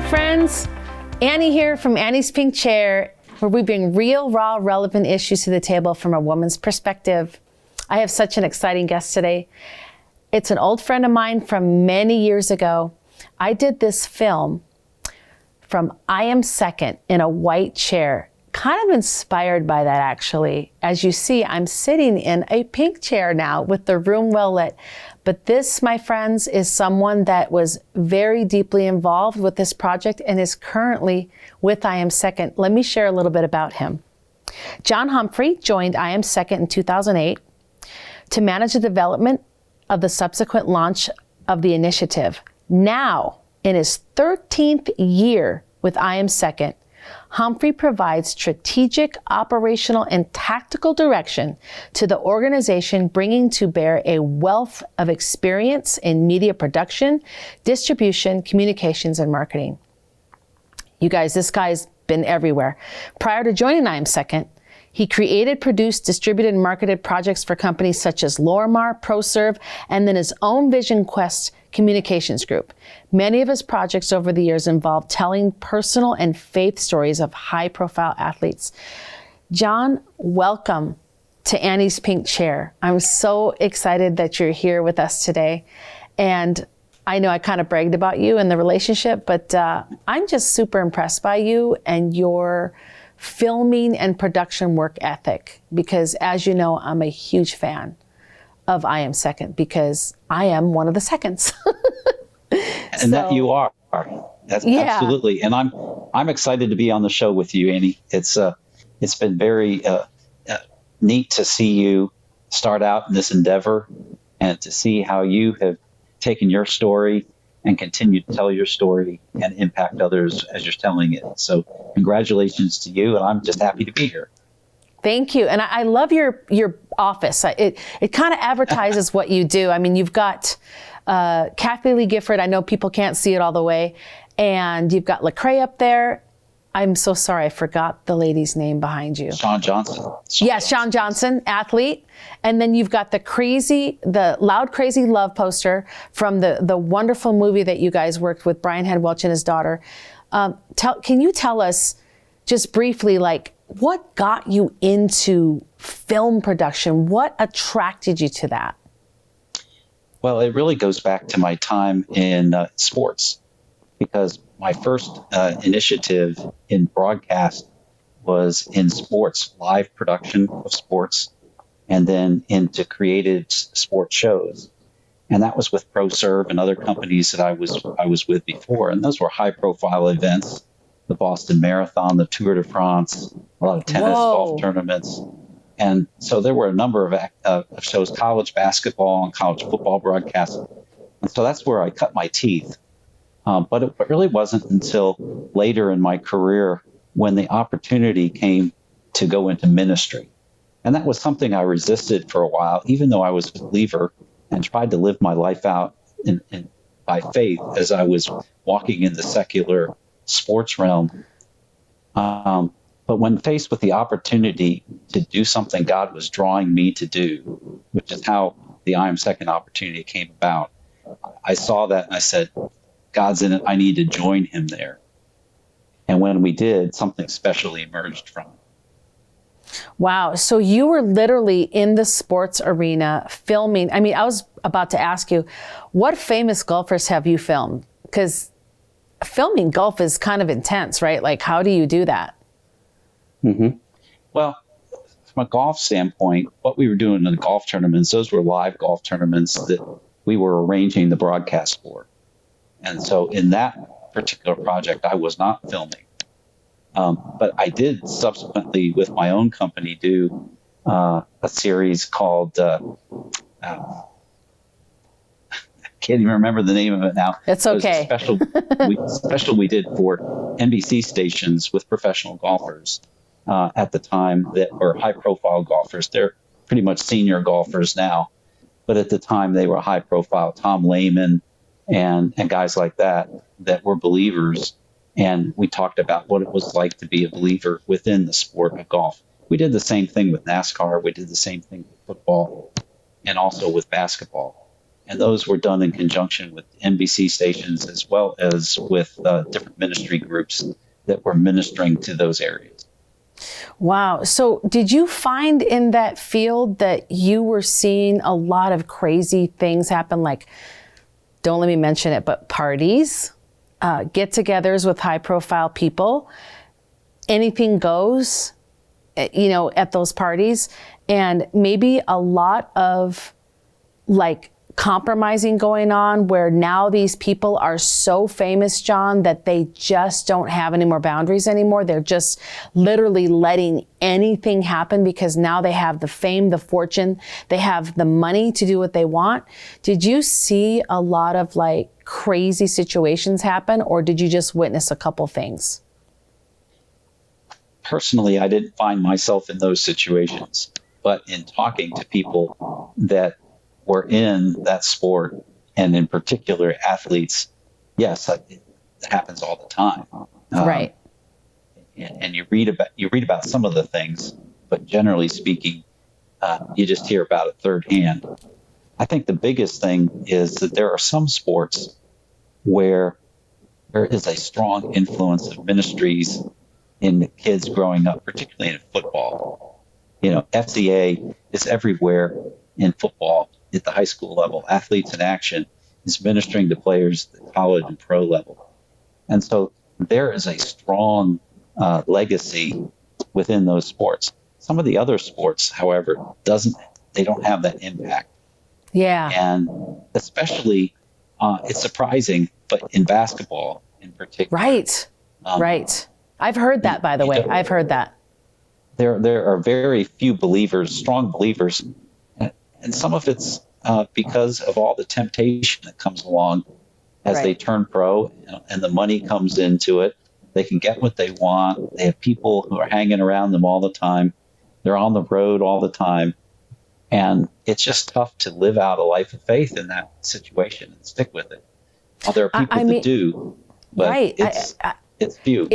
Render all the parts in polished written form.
friends. Annie here from Annie's Pink Chair, where we bring real, raw, relevant issues to the table from a woman's perspective. I have such an exciting guest today. It's an old friend of mine from many years ago. I did this film from I Am Second in a white chair, kind of inspired by that actually. As you see, I'm sitting in a pink chair now with the room well lit. But this, my friends, is someone that was very deeply involved with this project and is currently with I Am Second. Let me share a little bit about him. John Humphrey joined I Am Second in 2008 to manage the development of the subsequent launch of the initiative. Now, in his 13th year with I Am Second, Humphrey provides strategic, operational, and tactical direction to the organization, bringing to bear a wealth of experience in media production, distribution, communications, and marketing. You guys, this guy's been everywhere. Prior to joining I Am Second, he created, produced, distributed, and marketed projects for companies such as Lorimar, ProServe, and then his own Vision Quest communications group. Many of his projects over the years involve telling personal and faith stories of high-profile athletes. John, welcome to Annie's Pink Chair. I'm so excited that you're here with us today. And I know I kind of bragged about you in the relationship, but I'm just super impressed by you and your filming and production work ethic, because as you know, I'm a huge fan of I Am Second because I am one of the seconds. And that you are. That's absolutely. And I'm excited to be on the show with you, Annie. It's been very neat to see you start out in this endeavor and to see how you have taken your story and continue to tell your story and impact others as you're telling it. So congratulations to you, and I'm just happy to be here. Thank you. And I love your office. It kind of advertises what you do. I mean, you've got Kathy Lee Gifford. I know people can't see it all the way. And you've got Lecrae up there. I'm so sorry, I forgot the lady's name behind you. Shawn Johnson. Shawn Johnson, athlete. And then you've got the Loud Crazy Love poster from the wonderful movie that you guys worked with Brian Head Welch and his daughter. Can you tell us just briefly, like, what got you into film production? What attracted you to that? Well, it really goes back to my time in sports, because my first initiative in broadcast was in sports, live production of sports, and then into creative sports shows. And that was with ProServe and other companies that I was with before. And those were high-profile events, the Boston Marathon, the Tour de France, a lot of tennis, golf tournaments. And so there were a number of shows, college basketball and college football broadcasts. And so that's where I cut my teeth. But it really wasn't until later in my career when the opportunity came to go into ministry. And that was something I resisted for a while, even though I was a believer and tried to live my life out by faith as I was walking in the secular sports realm. But when faced with the opportunity to do something God was drawing me to do, which is how the I Am Second opportunity came about, I saw that and I said, God's in it. I need to join him there. And when we did, something special emerged from it. Wow. So you were literally in the sports arena filming. I mean, I was about to ask you, what famous golfers have you filmed? Because filming golf is kind of intense, right? Like, how do you do that? Mm-hmm. Well, from a golf standpoint, what we were doing in the golf tournaments, those were live golf tournaments that we were arranging the broadcast for. And so in that particular project, I was not filming. But I did subsequently, with my own company, do a series called, I can't even remember the name of it now. It's okay. It was a special we did for NBC stations with professional golfers at the time that were high-profile golfers. They're pretty much senior golfers now. But at the time, they were high-profile. Tom Lehman and guys like that were believers. And we talked about what it was like to be a believer within the sport of golf. We did the same thing with NASCAR. We did the same thing with football and also with basketball. And those were done in conjunction with NBC stations as well as with different ministry groups that were ministering to those areas. Wow. So did you find in that field that you were seeing a lot of crazy things happen? Like, don't let me mention it, but parties, get-togethers with high-profile people, anything goes, at those parties, and maybe a lot of like compromising going on where now these people are so famous, John, that they just don't have any more boundaries anymore. They're just literally letting anything happen because now they have the fame, the fortune, they have the money to do what they want. Did you see a lot of like crazy situations happen, or did you just witness a couple things? Personally, I didn't find myself in those situations, but in talking to people that were in that sport, and in particular athletes, yes, it happens all the time. Right. And you read about some of the things, but generally speaking, you just hear about it third hand. I think the biggest thing is that there are some sports where there is a strong influence of ministries in kids growing up, particularly in football. FCA is everywhere in football at the high school level. Athletes in Action is ministering to players at the college and pro level. And so there is a strong legacy within those sports. Some of the other sports, however, they don't have that impact. Yeah. And especially, it's surprising, but in basketball in particular. Right. Right. I've heard that, by the way. I've heard that. There are very few believers, strong believers, and some of it's because of all the temptation that comes along as they turn pro, and the money comes into it. They can get what they want. They have people who are hanging around them all the time. They're on the road all the time. And it's just tough to live out a life of faith in that situation and stick with it. Well, there are people that do, but right. it's few.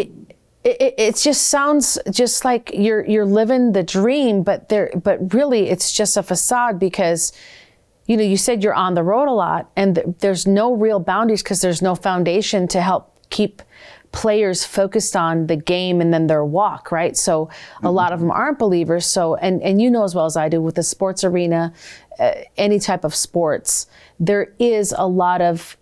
It just sounds just like you're living the dream, but really it's just a facade because, you said you're on the road a lot and there's no real boundaries because there's no foundation to help keep players focused on the game and then their walk, right? So a lot of them aren't believers. So, and as well as I do with the sports arena, any type of sports, there is a lot of,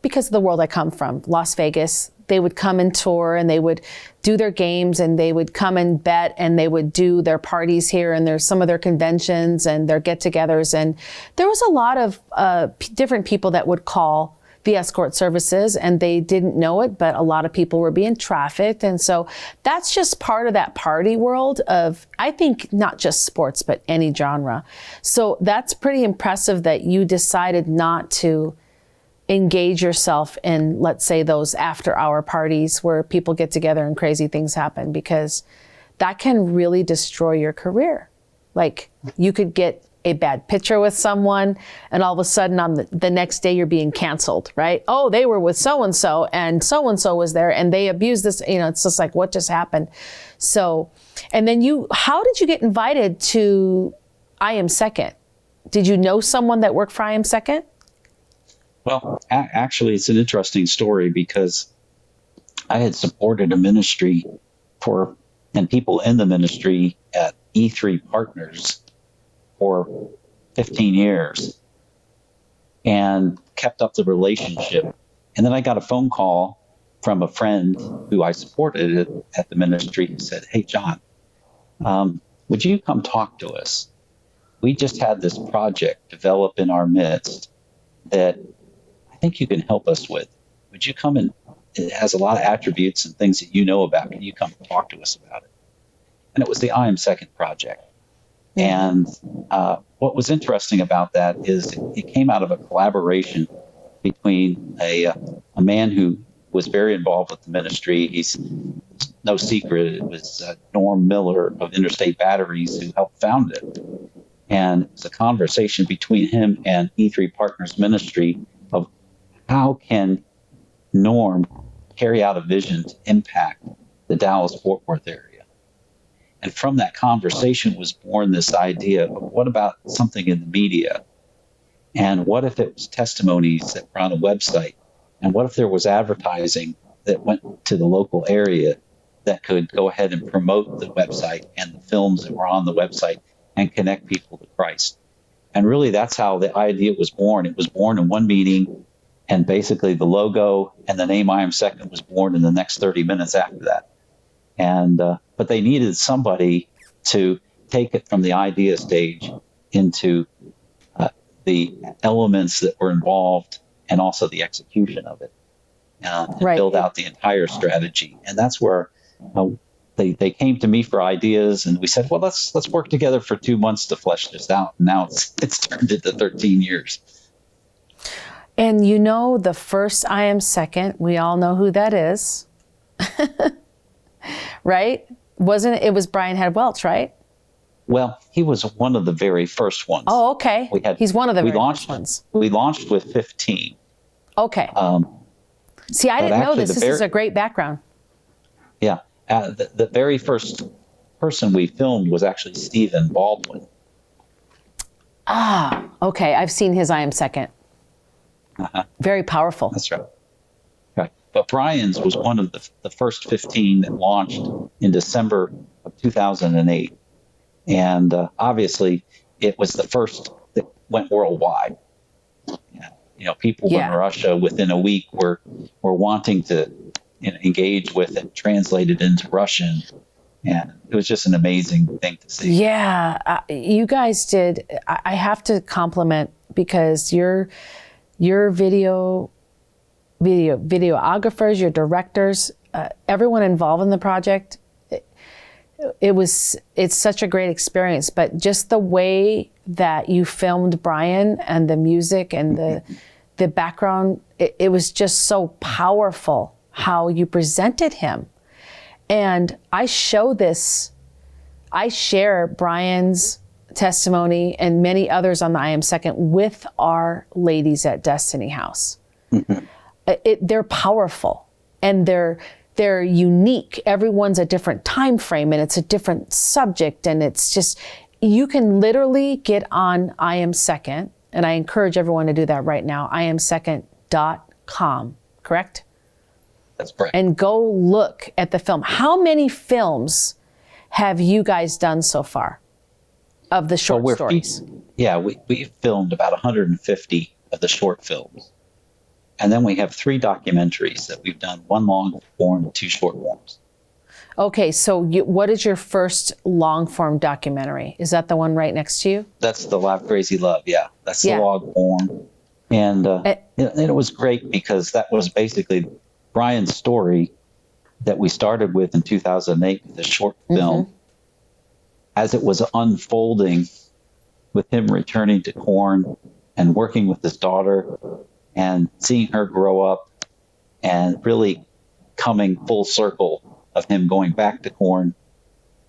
because of the world I come from, Las Vegas, they would come and tour and they would do their games and they would come and bet and they would do their parties here and there's some of their conventions and their get-togethers. And there was a lot of different people that would call the escort services and they didn't know it, but a lot of people were being trafficked. And so that's just part of that party world of, I think, not just sports, but any genre. So that's pretty impressive that you decided not to engage yourself in, let's say, those after-hour parties where people get together and crazy things happen, because that can really destroy your career. Like, you could get a bad picture with someone and all of a sudden on the next day you're being canceled, right? Oh, they were with so-and-so and so-and-so was there and they abused this, it's just like, what just happened? So, and then how did you get invited to I Am Second? Did you know someone that worked for I Am Second? Well, actually, it's an interesting story because I had supported a ministry and people in the ministry at E3 Partners for 15 years and kept up the relationship. And then I got a phone call from a friend who I supported at the ministry who said, "Hey, John, would you come talk to us? We just had this project develop in our midst that I think you can help us with. Would you come and it has a lot of attributes and things that you know about. Can you come talk to us about it?" And it was the I Am Second project. And what was interesting about that is it came out of a collaboration between a man who was very involved with the ministry. He's no secret. It was Norm Miller of Interstate Batteries who helped found it. And it's a conversation between him and E3 Partners Ministry of how can Norm carry out a vision to impact the Dallas-Fort Worth area. And from that conversation was born this idea of what about something in the media And what if it was testimonies that were on a website? And what if there was advertising that went to the local area that could go ahead and promote the website and the films that were on the website and connect people to Christ? And really, that's how the idea was born. It was born in one meeting, and basically the logo and the name I Am Second was born in the next 30 minutes after that. And but they needed somebody to take it from the idea stage into the elements that were involved and also the execution of it, and build out the entire strategy. And that's where they came to me for ideas, and we said, well, let's work together for 2 months to flesh this out. And now it's turned into 13 years. And you know, the first I Am Second, we all know who that is, right? Wasn't it? It was Brian Head Welch, right? Well, he was one of the very first ones. Oh, okay. He's one of the very first ones. We launched with 15. Okay. See, I didn't know this. This is a great background. Yeah. The very first person we filmed was actually Stephen Baldwin. Ah, okay. I've seen his I Am Second. Very powerful. That's right. Right. But Brian's was one of the first 15 that launched in December of 2008. And obviously, it was the first that went worldwide. You know, people in Russia within a week were wanting to engage with it, translate it into Russian. And it was just an amazing thing to see. Yeah, you guys did. I have to compliment, because your videographers, your directors, everyone involved in the project, it's such a great experience. But just the way that you filmed Brian and the music and the background, it was just so powerful how you presented him. And I share Brian's testimony and many others on the I Am Second with our ladies at Destiny House. Mm-hmm. They're powerful, and they're unique. Everyone's a different time frame, and it's a different subject, and it's just, you can literally get on I Am Second, and I encourage everyone to do that right now, iamsecond.com, correct? That's correct. And go look at the film. How many films have you guys done so far of the short stories? We filmed about 150 of the short films. And then we have 3 documentaries that we've done, 1 long form and 2 short forms. Okay, so what is your first long form documentary? Is that the one right next to you? That's the Live Crazy Love, yeah. That's the long form. And it was great because that was basically Brian's story that we started with in 2008 with the short film. Mm-hmm. As it was unfolding with him returning to Korn and working with his daughter and seeing her grow up and really coming full circle of him going back to Korn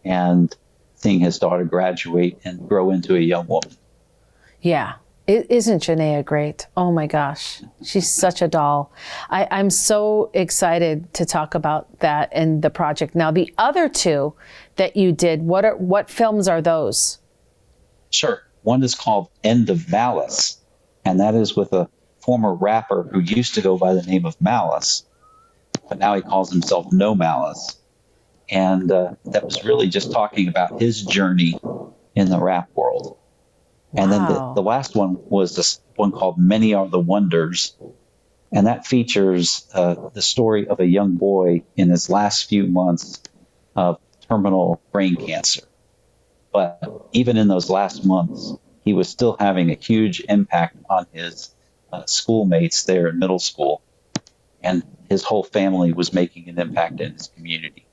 and seeing his daughter graduate and grow into a young woman. Yeah. Isn't Janaea great? Oh my gosh. She's such a doll. I'm so excited to talk about that and the project. Now, the other 2 that you did, what films are those? Sure. One is called End of Malice, and that is with a former rapper who used to go by the name of Malice, but now he calls himself No Malice. And that was really just talking about his journey in the rap world. And then the last one was this one called Many Are the Wonders. And that features the story of a young boy in his last few months of terminal brain cancer. But even in those last months, he was still having a huge impact on his schoolmates there in middle school. And his whole family was making an impact in his community.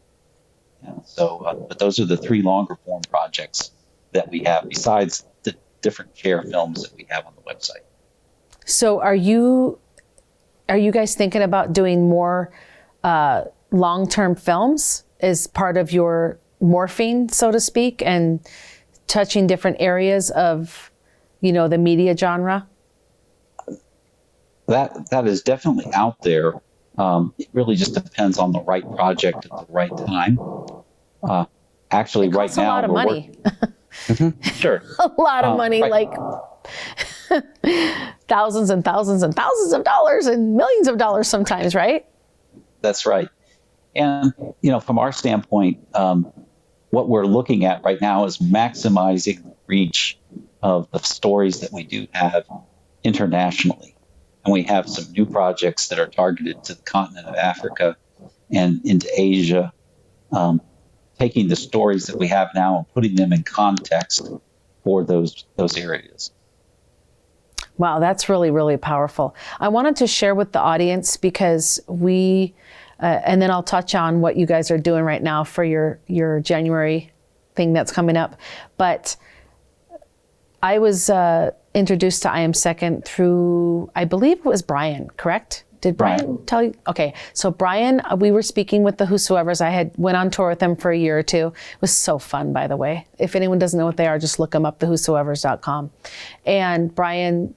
But those are the 3 longer form projects that we have, besides the different share films that we have on the website. So are you guys thinking about doing more long-term films as part of your morphing, so to speak, and touching different areas of, the media genre? That is definitely out there. It really just depends on the right project at the right time. Actually, right now, a lot of money. Sure. A lot of money, thousands and thousands and thousands of dollars and millions of dollars sometimes, right? That's right. And, from our standpoint, what we're looking at right now is maximizing the reach of the stories that we do have internationally. And we have some new projects that are targeted to the continent of Africa and into Asia, taking the stories that we have now and putting them in context for those areas. Wow, that's really, really powerful. I wanted to share with the audience because and then I'll touch on what you guys are doing right now for your January thing that's coming up. But I was introduced to I Am Second through, I believe it was Brian, correct? Did Brian tell you? Okay, so Brian, we were speaking with the Whosoevers. I had went on tour with them for a year or two. It was so fun, by the way. If anyone doesn't know what they are, just look them up, thewhosoevers.com. And Brian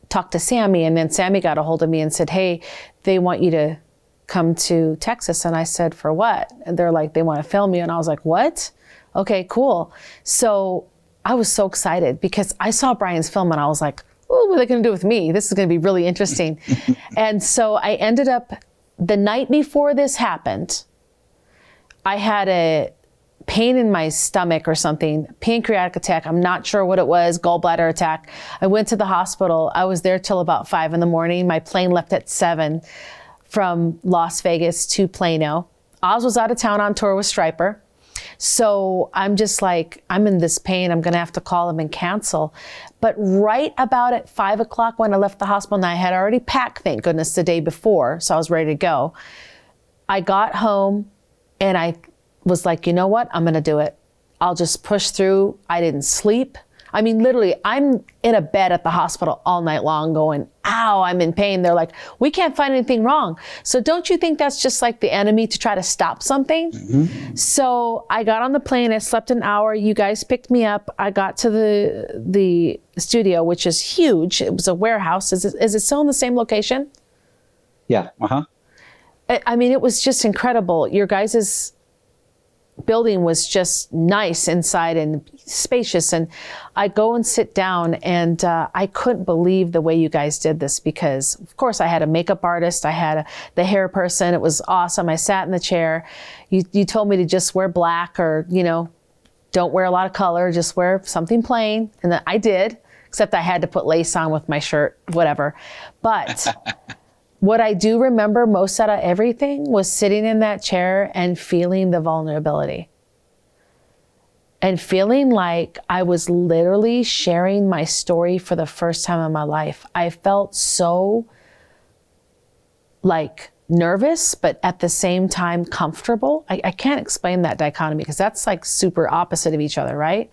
talked to Sammy, and then Sammy got a hold of me and said, hey, they want you to come to Texas. And I said, for what? And they're like, they want to film you. And I was like, what? Okay, cool. So I was so excited because I saw Brian's film and I was like, oh, what are they going to do with me? This is going to be really interesting. And so I ended up, the night before this happened, I had a pain in my stomach or something, pancreatic attack. I'm not sure what it was, gallbladder attack. I went to the hospital. I was there till about 5 a.m. My plane left at 7 from Las Vegas to Plano. Oz was out of town on tour with Stryper. So I'm just like, I'm in this pain. I'm going to have to call him and cancel. But right about at 5 o'clock when I left the hospital, and I had already packed, thank goodness, the day before, so I was ready to go. I got home and I was like, you know what? I'm going to do it. I'll just push through. I didn't sleep. I mean, literally, I'm in a bed at the hospital all night long going, ow, I'm in pain. They're like, we can't find anything wrong. So don't you think that's just like the enemy to try to stop something? Mm-hmm. So I got on the plane. I slept an hour. You guys picked me up. I got to the studio, which is huge. It was a warehouse. Is it still in the same location? Yeah. Uh-huh. I mean, it was just incredible. Your guys' building was just nice inside and spacious. And I go and sit down and I couldn't believe the way you guys did this because, of course, I had a makeup artist. I had the hair person. It was awesome. I sat in the chair. You told me to just wear black or, don't wear a lot of color. Just wear something plain. And then I did, except I had to put lace on with my shirt, whatever. But what I do remember most out of everything was sitting in that chair and feeling the vulnerability and feeling like I was literally sharing my story for the first time in my life. I felt so nervous, but at the same time comfortable. I can't explain that dichotomy because that's like super opposite of each other, right?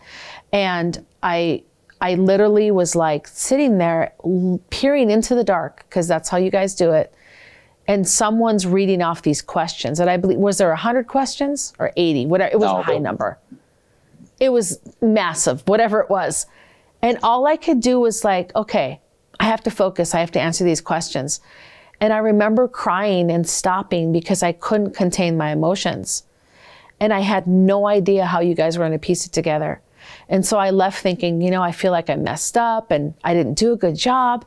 And I literally was like sitting there peering into the dark because that's how you guys do it. And someone's reading off these questions. And I believe, was there 100 questions or 80? Whatever. It was a high number. It was massive, whatever it was. And all I could do was like, okay, I have to focus. I have to answer these questions. And I remember crying and stopping because I couldn't contain my emotions. And I had no idea how you guys were going to piece it together. And so I left thinking, I feel like I messed up and I didn't do a good job.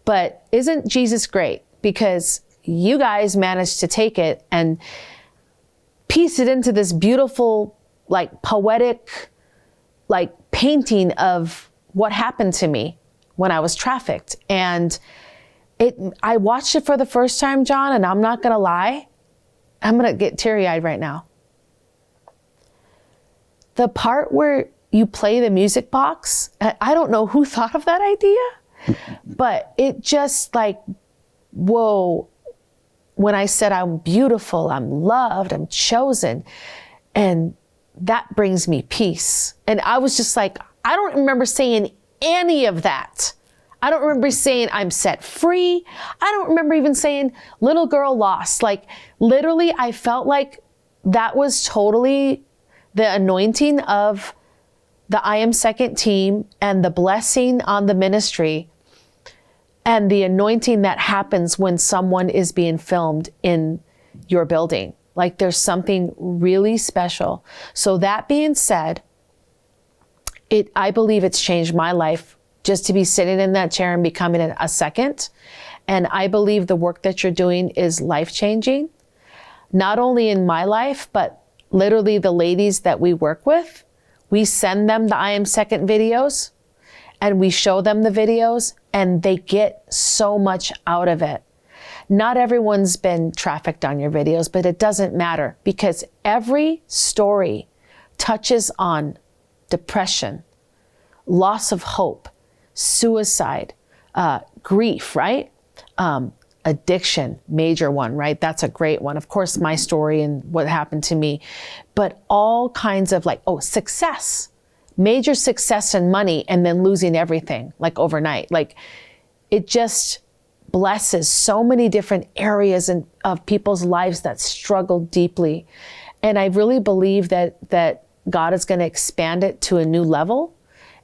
But isn't Jesus great? Because you guys managed to take it and piece it into this beautiful, poetic, painting of what happened to me when I was trafficked. And I watched it for the first time, John, and I'm not going to lie. I'm going to get teary-eyed right now. The part where you play the music box, I don't know who thought of that idea, but it just whoa, when I said I'm beautiful, I'm loved, I'm chosen, and that brings me peace. And I was just like, I don't remember saying any of that. I don't remember saying I'm set free. I don't remember even saying little girl lost. Literally, I felt like that was totally the anointing of the I Am Second team and the blessing on the ministry and the anointing that happens when someone is being filmed in your building. There's something really special. So that being said, I believe it's changed my life just to be sitting in that chair and becoming a second. And I believe the work that you're doing is life-changing, not only in my life, but literally the ladies that we work with. We send them the I Am Second videos and we show them the videos and they get so much out of it. Not everyone's been trafficked on your videos, but it doesn't matter because every story touches on depression, loss of hope, suicide, grief, right? Addiction, major one, right? That's a great one. Of course, my story and what happened to me, but all kinds of success, major success and money, and then losing everything like overnight. Like it just blesses so many different areas of people's lives that struggle deeply. And I really believe that God is going to expand it to a new level.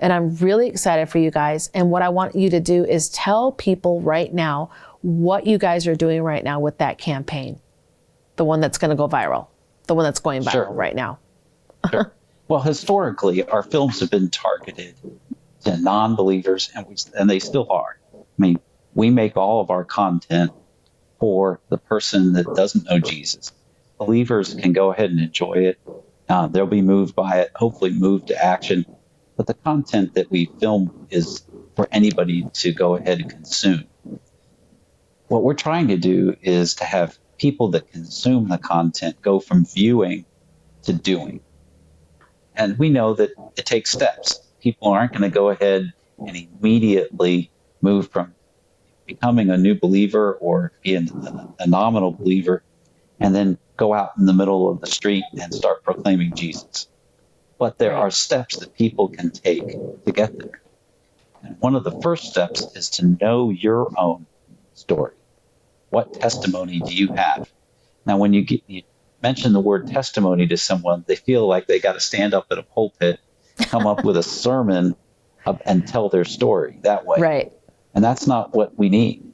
And I'm really excited for you guys. And what I want you to do is tell people right now what you guys are doing right now with that campaign, the one that's going to go viral, the one that's going viral right now. Sure. Well, historically, our films have been targeted to non-believers, and they still are. I mean, we make all of our content for the person that doesn't know Jesus. Believers can go ahead and enjoy it. They'll be moved by it, hopefully moved to action. But the content that we film is for anybody to go ahead and consume. What we're trying to do is to have people that consume the content go from viewing to doing. And we know that it takes steps. People aren't going to go ahead and immediately move from becoming a new believer or being a nominal believer and then go out in the middle of the street and start proclaiming Jesus. But there are steps that people can take to get there. And one of the first steps is to know your own story. What testimony do you have? Now, when you mention the word testimony to someone, they feel like they got to stand up at a pulpit, come up with a sermon, and tell their story that way. Right. And that's not what we need.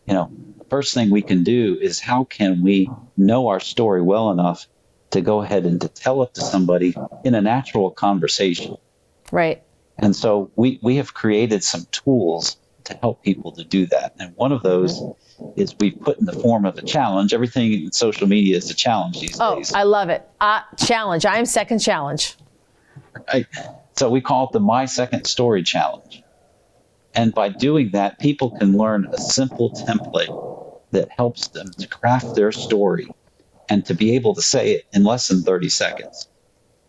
The first thing we can do is how can we know our story well enough to go ahead and to tell it to somebody in a natural conversation. Right. And so we have created some tools to help people to do that. And one of those is we've put in the form of a challenge. Everything in social media is a challenge these days. Oh, I love it. Challenge. I Am Second challenge. Right. So we call it the My Second Story Challenge. And by doing that, people can learn a simple template that helps them to craft their story and to be able to say it in less than 30 seconds.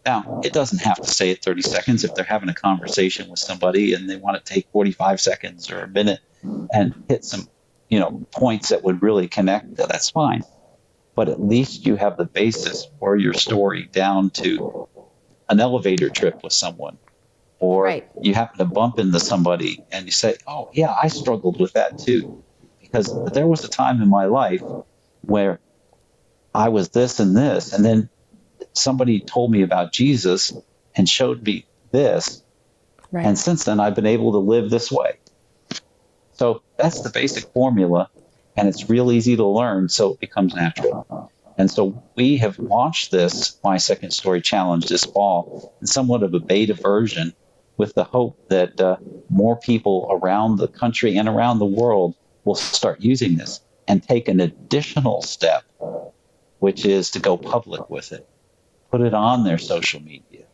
Now, it doesn't have to say it 30 seconds if they're having a conversation with somebody and they want to take 45 seconds or a minute and hit some, points that would really connect. That's fine. But at least you have the basis for your story down to an elevator trip with someone. Or you happen to bump into somebody and you say, oh, yeah, I struggled with that too. Because there was a time in my life where I was this and this, and then somebody told me about Jesus and showed me this. Right. And since then, I've been able to live this way. So that's the basic formula, and it's real easy to learn, so it becomes natural. And so we have launched this My Second Story Challenge this fall in somewhat of a beta version with the hope that more people around the country and around the world will start using this and take an additional step, which is to go public with it. Put it on their social media.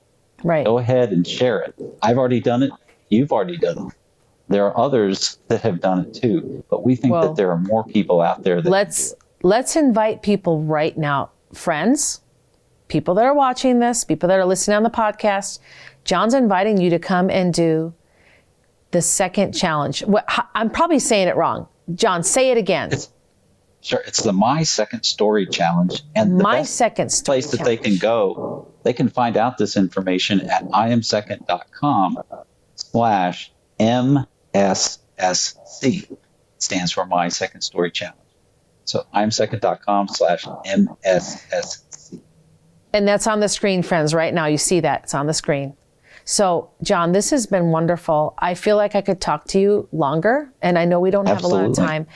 Right. Go ahead and share it. I've already done it. You've already done it. There are others that have done it too, but we think that there are more people out there that Let's invite people right now, friends, people that are watching this, people that are listening on the podcast. John's inviting you to come and do the second challenge. I'm probably saying it wrong. John, say it again. It's the My Second Story Challenge. And the best place that they can go, they can find out this information at iamsecond.com/MSSC. It stands for My Second Story Challenge. So iamsecond.com/MSSC. And that's on the screen, friends, right now. You see that. It's on the screen. So, John, this has been wonderful. I feel like I could talk to you longer, and I know we don't have a lot of time.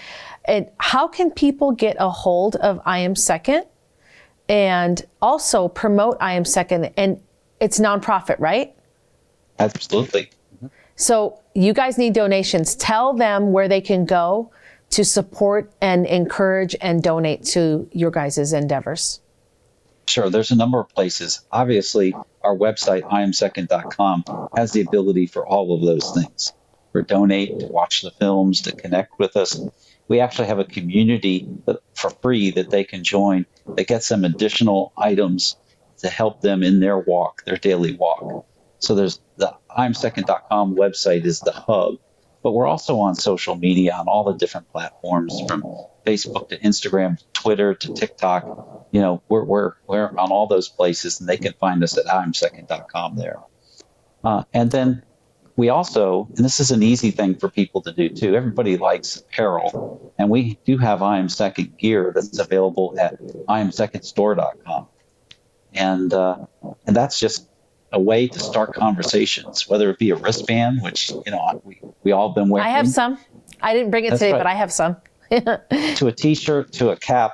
And how can people get a hold of I Am Second and also promote I Am Second? And it's nonprofit, right? Absolutely. So you guys need donations. Tell them where they can go to support and encourage and donate to your guys' endeavors. Sure, there's a number of places. Obviously, our website, iamsecond.com, has the ability for all of those things. For donate, to watch the films, to connect with us. We actually have a community for free that they can join that gets them additional items to help them in their walk, their daily walk. So there's the iamsecond.com website is the hub, but we're also on social media on all the different platforms, from Facebook to Instagram, Twitter to TikTok. You know, we're on all those places, and they can find us at iamsecond.com there. And then we also, and this is an easy thing for people to do too, everybody likes apparel, and we do have I Am Second gear that's available at iamsecondstore.com. And that's just a way to start conversations, whether it be a wristband, which, you know, we all been wearing. I have some. I didn't bring it today, but I have some. To a t-shirt, to a cap.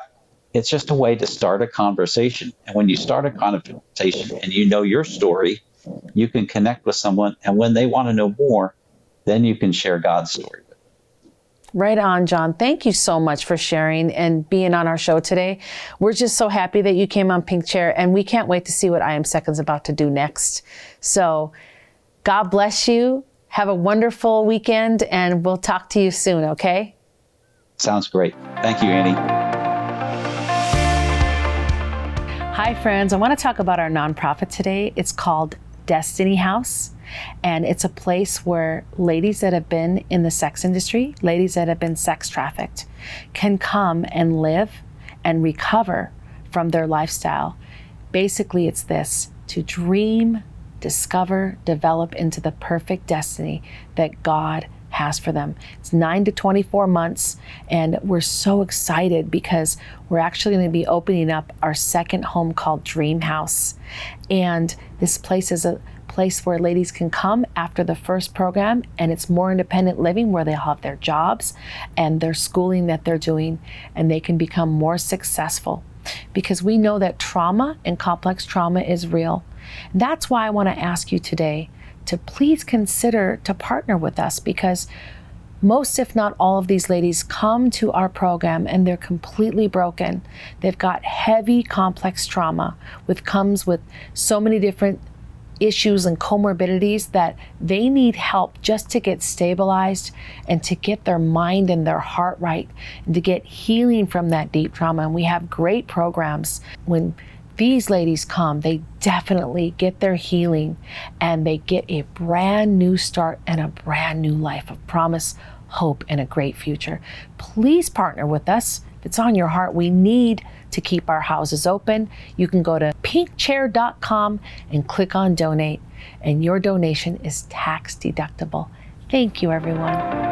It's just a way to start a conversation. And when you start a conversation and you know your story, you can connect with someone. And when they want to know more, then you can share God's story. Right on, John. Thank you so much for sharing and being on our show today. We're just so happy that you came on Pink Chair, and we can't wait to see what I Am Second's about to do next. So God bless you. Have a wonderful weekend, and we'll talk to you soon, okay? Sounds great. Thank you, Annie. Hi, friends. I want to talk about our nonprofit today. It's called Destiny House. And it's a place where ladies that have been in the sex industry, ladies that have been sex trafficked, can come and live and recover from their lifestyle. Basically, it's this: to dream, discover, develop into the perfect destiny that God has for them. It's 9 to 24 months, and we're so excited because we're actually going to be opening up our second home called Dream House. And this place is a place where ladies can come after the first program, and it's more independent living where they'll have their jobs and their schooling that they're doing, and they can become more successful, because we know that trauma and complex trauma is real. And that's why I want to ask you today to please consider to partner with us, because most, if not all, of these ladies come to our program and they're completely broken. They've got heavy complex trauma, which comes with so many different issues and comorbidities that they need help just to get stabilized and to get their mind and their heart right and to get healing from that deep trauma. And we have great programs. When these ladies come, they definitely get their healing and they get a brand new start and a brand new life of promise, hope, and a great future. Please partner with us. If it's on your heart, we need to keep our houses open. You can go to pinkchair.com and click on donate, and your donation is tax deductible. Thank you, everyone.